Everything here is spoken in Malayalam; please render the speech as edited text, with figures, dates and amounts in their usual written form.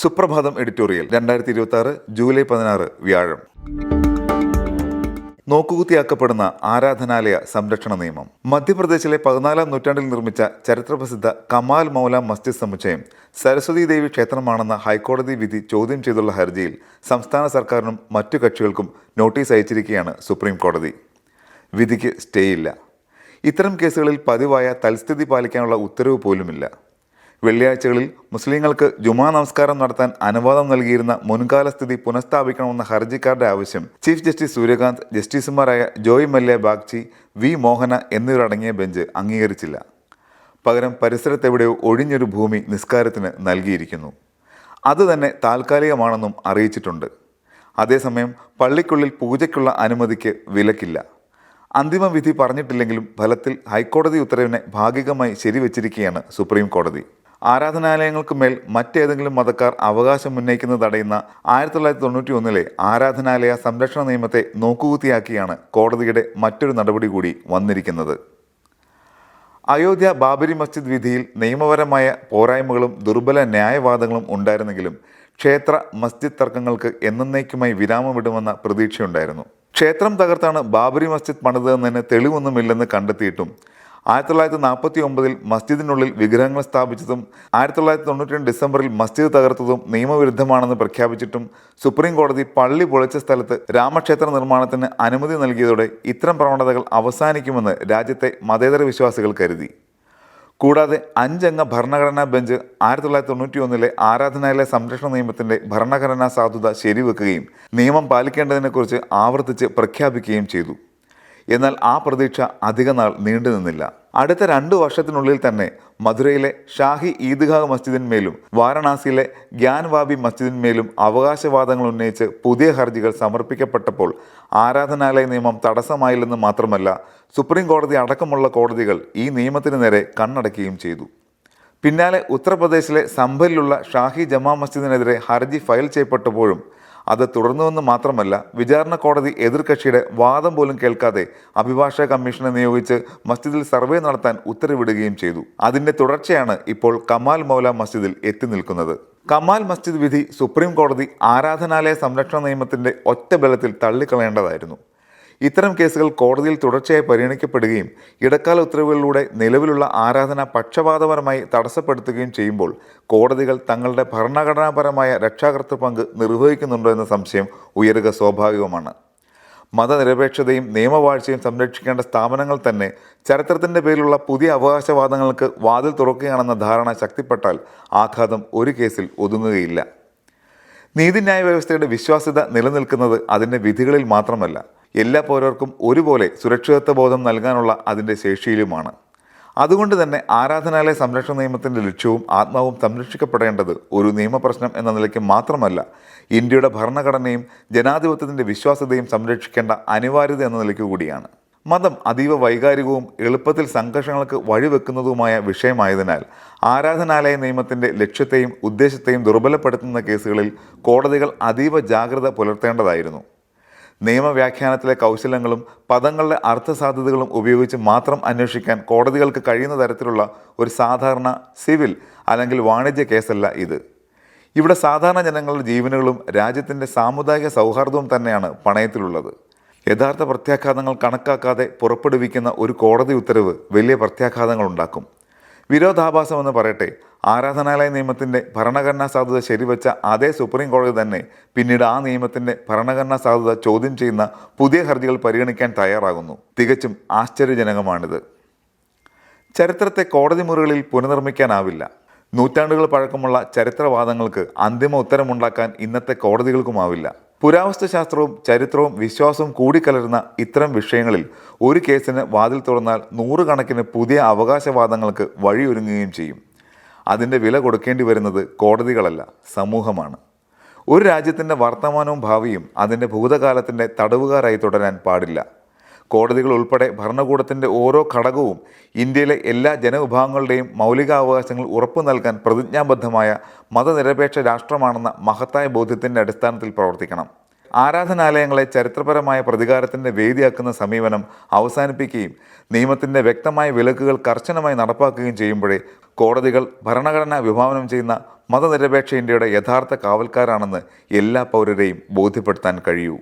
സുപ്രഭാതം എഡിറ്റോറിയൽ 2026 ജൂലൈ 16 വ്യാഴം. നോക്കുകുത്തിയാക്കപ്പെടുന്ന ആരാധനാലയ സംരക്ഷണ നിയമം. മധ്യപ്രദേശിലെ 14-ാം നൂറ്റാണ്ടിൽ നിർമ്മിച്ച ചരിത്രപ്രസിദ്ധ കമാൽ മൗല മസ്ജിദ് സമുച്ചയം സരസ്വതി ദേവി ക്ഷേത്രമാണെന്ന ഹൈക്കോടതി വിധി ചോദ്യം ചെയ്തുള്ള ഹർജിയിൽ സംസ്ഥാന സർക്കാരിനും മറ്റു കക്ഷികൾക്കും നോട്ടീസ് അയച്ചിരിക്കുകയാണ് സുപ്രീം കോടതി. വിധിക്ക് സ്റ്റേയില്ല. ഇത്തരം കേസുകളിൽ പതിവായ തൽസ്ഥിതി പാലിക്കാനുള്ള ഉത്തരവ് പോലുമില്ല. വെള്ളിയാഴ്ചകളിൽ മുസ്ലിങ്ങൾക്ക് ജുമാ നമസ്കാരം നടത്താൻ അനുവാദം നൽകിയിരുന്ന മുൻകാല സ്ഥിതി പുനഃസ്ഥാപിക്കണമെന്ന ഹർജിക്കാരുടെ ആവശ്യം ചീഫ് ജസ്റ്റിസ് സൂര്യകാന്ത്, ജസ്റ്റിസുമാരായ ജോയ് മല്യ ബാഗ്ചി, വി മോഹന എന്നിവരടങ്ങിയ ബെഞ്ച് അംഗീകരിച്ചില്ല. പകരം പരിസരത്തെവിടെയോ ഒഴിഞ്ഞൊരു ഭൂമി നിസ്കാരത്തിന് നൽകിയിരിക്കുന്നു. അതുതന്നെ താൽക്കാലികമാണെന്നും അറിയിച്ചിട്ടുണ്ട്. അതേസമയം പള്ളിക്കുള്ളിൽ പൂജയ്ക്കുള്ള അനുമതിക്ക് വിലക്കില്ല. അന്തിമ വിധി പറഞ്ഞിട്ടില്ലെങ്കിലും ഫലത്തിൽ ഹൈക്കോടതി ഉത്തരവിനെ ഭാഗികമായി ശരിവച്ചിരിക്കുകയാണ് സുപ്രീം കോടതി. ആരാധനാലയങ്ങൾക്ക് മേൽ മറ്റേതെങ്കിലും മതക്കാർ അവകാശം ഉന്നയിക്കുന്നത് തടയുന്ന 1991 ആരാധനാലയ സംരക്ഷണ നിയമത്തെ നോക്കുകുത്തിയാക്കിയാണ് കോടതിയുടെ മറ്റൊരു നടപടി കൂടി വന്നിരിക്കുന്നത്. അയോധ്യ ബാബരി മസ്ജിദ് വിധിയിൽ നിയമപരമായ പോരായ്മകളും ദുർബല ന്യായവാദങ്ങളും ഉണ്ടായിരുന്നെങ്കിലും ക്ഷേത്ര മസ്ജിദ് തർക്കങ്ങൾക്ക് എന്നേക്കുമായി വിരാമമിടുമെന്ന പ്രതീക്ഷയുണ്ടായിരുന്നു. ക്ഷേത്രം തകർത്താണ് ബാബരി മസ്ജിദ് പണിതതെന്നതിന് തെളിവൊന്നുമില്ലെന്ന് കണ്ടെത്തിയിട്ടും 1949 മസ്ജിദിനുള്ളിൽ വിഗ്രഹങ്ങൾ സ്ഥാപിച്ചതും 1992 ഡിസംബറിൽ മസ്ജിദ് തകർത്തതും നിയമവിരുദ്ധമാണെന്ന് പ്രഖ്യാപിച്ചിട്ടും സുപ്രീം കോടതി പള്ളി പൊളിച്ച സ്ഥലത്ത് രാമക്ഷേത്ര നിർമ്മാണത്തിന് അനുമതി നൽകിയതോടെ ഇത്തരം പ്രവണതകൾ അവസാനിക്കുമെന്ന് രാജ്യത്തെ മതേതര വിശ്വാസികൾ കരുതി. കൂടാതെ 5 അംഗ ഭരണഘടനാ ബെഞ്ച് 1991 ആരാധനാലയ സംരക്ഷണ നിയമത്തിന്റെ ഭരണഘടനാ സാധുത ശരിവെക്കുകയും നിയമം പാലിക്കേണ്ടതിനെക്കുറിച്ച് ആവർത്തിച്ച് പ്രഖ്യാപിക്കുകയും ചെയ്തു. എന്നാൽ ആ പ്രതീക്ഷ അധികനാൾ നീണ്ടുനിന്നില്ല. അടുത്ത 2 വർഷത്തിനുള്ളിൽ തന്നെ മധുരയിലെ ഷാഹി ഈദ്ഗാഹ് മസ്ജിദിന്മേലും വാരണാസിയിലെ ഗ്യാൻവാബി മസ്ജിദിന്മേലും അവകാശവാദങ്ങൾ ഉന്നയിച്ച് പുതിയ ഹർജികൾ സമർപ്പിക്കപ്പെട്ടപ്പോൾ ആരാധനാലയ നിയമം തടസ്സമായില്ലെന്ന് മാത്രമല്ല, സുപ്രീം കോടതി അടക്കമുള്ള കോടതികൾ ഈ നിയമത്തിന് നേരെ കണ്ണടയ്ക്കുകയും ചെയ്തു. പിന്നാലെ ഉത്തർപ്രദേശിലെ സംഭലിലുള്ള ഷാഹി ജമാ മസ്ജിദിനെതിരെ ഹർജി ഫയൽ ചെയ്യപ്പെട്ടപ്പോഴും അത് തുടർന്നുവെന്ന് മാത്രമല്ല, വിചാരണ കോടതി എതിർകക്ഷിയുടെ വാദം പോലും കേൾക്കാതെ അഭിഭാഷക കമ്മീഷനെ നിയോഗിച്ച് മസ്ജിദിൽ സർവേ നടത്താൻ ഉത്തരവിടുകയും ചെയ്തു. അതിന്റെ തുടർച്ചയാണ് ഇപ്പോൾ കമാൽ മൗല മസ്ജിദിൽ എത്തി നിൽക്കുന്നത്. കമാൽ മസ്ജിദ് വിധി സുപ്രീം കോടതി ആരാധനാലയ സംരക്ഷണ നിയമത്തിന്റെ ഒറ്റ ബലത്തിൽ തള്ളിക്കളയേണ്ടതായിരുന്നു. ഇത്തരം കേസുകൾ കോടതിയിൽ തുടർച്ചയായി പരിഗണിക്കപ്പെടുകയും ഇടക്കാല ഉത്തരവുകളിലൂടെ നിലവിലുള്ള ആരാധന പക്ഷപാതപരമായി തടസ്സപ്പെടുത്തുകയും ചെയ്യുമ്പോൾ കോടതികൾ തങ്ങളുടെ ഭരണഘടനാപരമായ രക്ഷാകർതൃ പങ്ക് നിർവഹിക്കുന്നുണ്ടോ എന്ന സംശയം ഉയരുക സ്വാഭാവികമാണ്. മതനിരപേക്ഷതയും നിയമവാഴ്ചയും സംരക്ഷിക്കേണ്ട സ്ഥാപനങ്ങൾ തന്നെ ചരിത്രത്തിൻ്റെ പേരിലുള്ള പുതിയ അവകാശവാദങ്ങൾക്ക് വാതിൽ തുറക്കുകയാണെന്ന ധാരണ ശക്തിപ്പെട്ടാൽ ആഘാതം ഒരു കേസിൽ ഒതുങ്ങുകയില്ല. നീതിന്യായ വ്യവസ്ഥയുടെ വിശ്വാസ്യത നിലനിൽക്കുന്നത് അതിൻ്റെ വിധികളിൽ മാത്രമല്ല, എല്ലാ പൗരർക്കും ഒരുപോലെ സുരക്ഷിതത്വ ബോധം നൽകാനുള്ള അതിൻ്റെ ശേഷിയിലുമാണ്. അതുകൊണ്ട് തന്നെ ആരാധനാലയ സംരക്ഷണ നിയമത്തിൻ്റെ ലക്ഷ്യവും ആത്മാവും സംരക്ഷിക്കപ്പെടേണ്ടത് ഒരു നിയമപ്രശ്നം എന്ന നിലയ്ക്ക് മാത്രമല്ല, ഇന്ത്യയുടെ ഭരണഘടനയും ജനാധിപത്യത്തിൻ്റെ വിശ്വാസ്യതയും സംരക്ഷിക്കേണ്ട അനിവാര്യത എന്ന നിലയ്ക്ക് കൂടിയാണ്. മതം അതീവ വൈകാരികവും എളുപ്പത്തിൽ സംഘർഷങ്ങൾക്ക് വഴിവെക്കുന്നതുമായ വിഷയമായതിനാൽ ആരാധനാലയ നിയമത്തിൻ്റെ ലക്ഷ്യത്തെയും ഉദ്ദേശത്തെയും ദുർബലപ്പെടുത്തുന്ന കേസുകളിൽ കോടതികൾ അതീവ ജാഗ്രത പുലർത്തേണ്ടതായിരുന്നു. നിയമവ്യാഖ്യാനത്തിലെ കൗശലങ്ങളും പദങ്ങളുടെ അർത്ഥസാധ്യതകളും ഉപയോഗിച്ച് മാത്രം അന്വേഷിക്കാൻ കോടതികൾക്ക് കഴിയുന്ന തരത്തിലുള്ള ഒരു സാധാരണ സിവിൽ അല്ലെങ്കിൽ വാണിജ്യ കേസല്ല ഇത്. ഇവിടെ സാധാരണ ജനങ്ങളുടെ ജീവനുകളും രാജ്യത്തിൻ്റെ സാമുദായിക സൗഹാർദ്ദവും തന്നെയാണ് പണയത്തിലുള്ളത്. യഥാർത്ഥ പ്രത്യാഘാതങ്ങൾ കണക്കാക്കാതെ പുറപ്പെടുവിക്കുന്ന ഒരു കോടതി ഉത്തരവ് വലിയ പ്രത്യാഘാതങ്ങൾ ഉണ്ടാക്കും. വിരോധാഭാസമെന്ന് പറയട്ടെ, ആരാധനാലയ നിയമത്തിൻ്റെ ഭരണഘടനാ സാധുത ശരിവെച്ച അതേ സുപ്രീം കോടതി തന്നെ പിന്നീട് ആ നിയമത്തിൻ്റെ ഭരണഘടനാ സാധുത ചോദ്യം ചെയ്യുന്ന പുതിയ ഹർജികൾ പരിഗണിക്കാൻ തയ്യാറാകുന്നു. തികച്ചും ആശ്ചര്യജനകമാണിത്. ചരിത്രത്തെ കോടതി മുറികളിൽ പുനർനിർമ്മിക്കാനാവില്ല. നൂറ്റാണ്ടുകൾ പഴക്കമുള്ള ചരിത്രവാദങ്ങൾക്ക് അന്തിമ ഉത്തരമുണ്ടാക്കാൻ ഇന്നത്തെ കോടതികൾക്കുമാവില്ല. പുരാവസ്തുശാസ്ത്രവും ചരിത്രവും വിശ്വാസവും കൂടിക്കലരുന്ന ഇത്തരം വിഷയങ്ങളിൽ ഒരു കേസിന് വാതിൽ തുറന്നാൽ 100 കണക്കിന് പുതിയ അവകാശവാദങ്ങൾക്ക് വഴിയൊരുങ്ങുകയും ചെയ്യും. അതിൻ്റെ വില കൊടുക്കേണ്ടി വരുന്നത് കോടതികളല്ല, സമൂഹമാണ്. ഒരു രാജ്യത്തിൻ്റെ വർത്തമാനവും ഭാവിയും അതിൻ്റെ ഭൂതകാലത്തിൻ്റെ തടവുകാരായി തുടരാൻ പാടില്ല. കോടതികൾ ഉൾപ്പെടെ ഭരണകൂടത്തിൻ്റെ ഓരോ ഘടകവും ഇന്ത്യയിലെ എല്ലാ ജനവിഭാഗങ്ങളുടെയും മൗലികാവകാശങ്ങൾ ഉറപ്പു നൽകാൻ പ്രതിജ്ഞാബദ്ധമായ മതനിരപേക്ഷ രാഷ്ട്രമാണെന്ന മഹത്തായ ബോധ്യത്തിൻ്റെ അടിസ്ഥാനത്തിൽ പ്രവർത്തിക്കണം. ആരാധനാലയങ്ങളെ ചരിത്രപരമായ പ്രതികാരത്തിൻ്റെ വേദിയാക്കുന്ന സമീപനം അവസാനിപ്പിക്കുകയും നിയമത്തിൻ്റെ വ്യക്തമായ വിലക്കുകൾ കർശനമായി നടപ്പാക്കുകയും ചെയ്യുമ്പോഴേ കോടതികൾ ഭരണഘടന വിഭാവനം ചെയ്യുന്ന മതനിരപേക്ഷ ഇന്ത്യയുടെ യഥാർത്ഥ കാവൽക്കാരാണെന്ന് എല്ലാ പൗരരെയും ബോധ്യപ്പെടുത്താൻ കഴിയൂ.